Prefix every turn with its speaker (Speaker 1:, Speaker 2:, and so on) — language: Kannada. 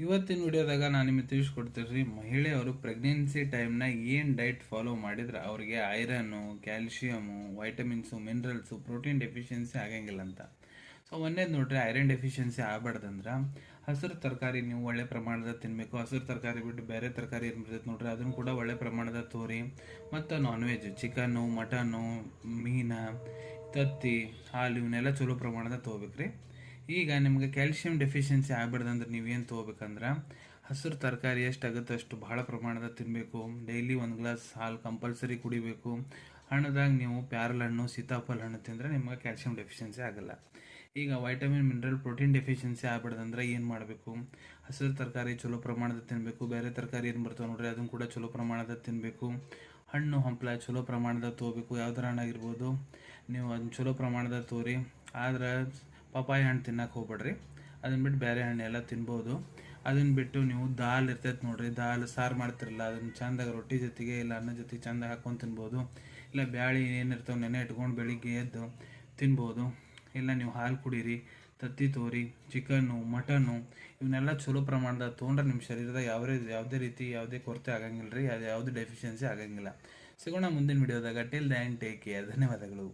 Speaker 1: ಇವತ್ತಿನ ವಿಡಿಯೋದಾಗ ನಾನು ನಿಮಗೆ ತಿಳಿಸ್ಕೊಡ್ತೀನಿ ರೀ, ಮಹಿಳೆಯರು ಪ್ರೆಗ್ನೆನ್ಸಿ ಟೈಮ್ನಾಗ ಏನು ಡೈಟ್ ಫಾಲೋ ಮಾಡಿದ್ರೆ ಅವ್ರಿಗೆ iron, calcium, vitamins, minerals, protein deficiency ಆಗಂಗಿಲ್ಲ ಅಂತ. ಸೊ ಒಂದೇದು ನೋಡ್ರಿ, ಐರನ್ ಡೆಫಿಷಿಯನ್ಸಿ ಆಗ್ಬಾರ್ದಂದ್ರೆ ಹಸಿರು ತರಕಾರಿ ನೀವು ಒಳ್ಳೆ ಪ್ರಮಾಣದ ತಿನ್ನಬೇಕು. ಹಸಿರು ತರಕಾರಿ ಬಿಟ್ಟು ಬೇರೆ ತರಕಾರಿ ಏನು ಬರ್ತೈತೆ ನೋಡ್ರಿ, ಅದನ್ನು ಕೂಡ ಒಳ್ಳೆ ಪ್ರಮಾಣದ ತೋರಿ. ಮತ್ತು ನಾನ್ ವೆಜ್, ಚಿಕನ್ನು, ಮಟನ್ನು, ಮೀನು, ತತ್ತಿ, ಹಾಲು ಇವನ್ನೆಲ್ಲ ಚಲೋ ಪ್ರಮಾಣದ ತೊಗೋಬೇಕ್ರಿ. ಈಗ ನಿಮ್ಗೆ ಕ್ಯಾಲ್ಶಿಯಂ ಡೆಫಿಷಿಯನ್ಸಿ ಆಗ್ಬಾರ್ದಂದ್ರೆ ನೀವೇನು ತೊಗೋಬೇಕಂದ್ರೆ ಹಸಿರು ತರಕಾರಿ ಎಷ್ಟಾಗುತ್ತೆ ಅಷ್ಟು ಭಾಳ ಪ್ರಮಾಣದ ತಿನ್ನಬೇಕು. ಡೈಲಿ 1 ಗ್ಲಾಸ್ ಹಾಲು ಕಂಪಲ್ಸರಿ ಕುಡಿಬೇಕು. ಹಣ್ಣದಾಗ ನೀವು ಪ್ಯಾರಲ್ ಹಣ್ಣು, ಸೀತಾಫಲ ಹಣ್ಣು ತಿಂದರೆ ನಿಮಗೆ ಕ್ಯಾಲ್ಶಿಯಂ ಡೆಫಿಷಿಯನ್ಸಿ ಆಗಲ್ಲ. ಈಗ ವೈಟಮಿನ್, ಮಿನರಲ್, ಪ್ರೋಟೀನ್ ಡೆಫಿಷಿಯನ್ಸಿ ಆಗ್ಬಾರ್ದಂದ್ರೆ ಏನು ಮಾಡಬೇಕು? ಹಸಿರು ತರಕಾರಿ ಚಲೋ ಪ್ರಮಾಣದ ತಿನ್ನಬೇಕು. ಬೇರೆ ತರಕಾರಿ ಏನು ಬರ್ತಾವೆ ನೋಡ್ರಿ, ಅದನ್ನು ಕೂಡ ಚಲೋ ಪ್ರಮಾಣದ ತಿನ್ನಬೇಕು. ಹಣ್ಣು ಹಂಪಲ ಚಲೋ ಪ್ರಮಾಣದ ತೊಗೋಬೇಕು. ಯಾವ್ದಾರ ಹಣ್ಣಾಗಿರ್ಬೋದು, ನೀವು ಅದನ್ನ ಚಲೋ ಪ್ರಮಾಣದ ತೋರಿ. ಆದ್ರೆ ಪಪಾಯ ಹಣ್ಣು ತಿನ್ನಕ್ಕೆ ಹೋಗ್ಬೇಡ್ರಿ. ಅದನ್ನ ಬಿಟ್ಟು ಬೇರೆ ಹಣ್ಣು ಎಲ್ಲ ತಿನ್ಬೋದು. ಅದನ್ನ ಬಿಟ್ಟು ನೀವು ದಾಲ್ ಇರ್ತೈತೆ ನೋಡ್ರಿ, ದಾಲ್ ಸಾರು ಮಾಡ್ತಿರಲ್ಲ, ಅದನ್ನ ಚಂದಾಗ ರೊಟ್ಟಿ ಜೊತೆಗೆ ಇಲ್ಲ ಅನ್ನ ಜೊತೆಗೆ ಚಂದ ಹಾಕ್ಕೊಂಡು ತಿನ್ಬೋದು. ಇಲ್ಲ ಬ್ಯಾಳಿ ಏನಿರ್ತಾವೆ ನೆನೆ ಇಟ್ಕೊಂಡು ಬೆಳಿಗ್ಗೆ ಎದ್ದು ತಿನ್ಬೋದು. ಇಲ್ಲ ನೀವು ಹಾಲು ಕುಡೀರಿ, ತತ್ತಿ ತೋರಿ, ಚಿಕನ್ನು, ಮಟನ್ನು ಇವನ್ನೆಲ್ಲ ಚಲೋ ಪ್ರಮಾಣದಾಗ ತೊಗೊಂಡ್ರೆ ನಿಮ್ಮ ಶರೀರದ ಯಾವುದೇ ರೀತಿ ಯಾವುದೇ ಕೊರತೆ ಆಗಂಗಿಲ್ಲ ರೀ, ಯಾವುದೇ ಡೆಫಿಷಿಯನ್ಸಿ ಆಗಂಗಿಲ್ಲ. ಸಿಗೋಣ ಮುಂದಿನ ವಿಡಿಯೋದಾಗ. Till then take care. ಧನ್ಯವಾದಗಳು.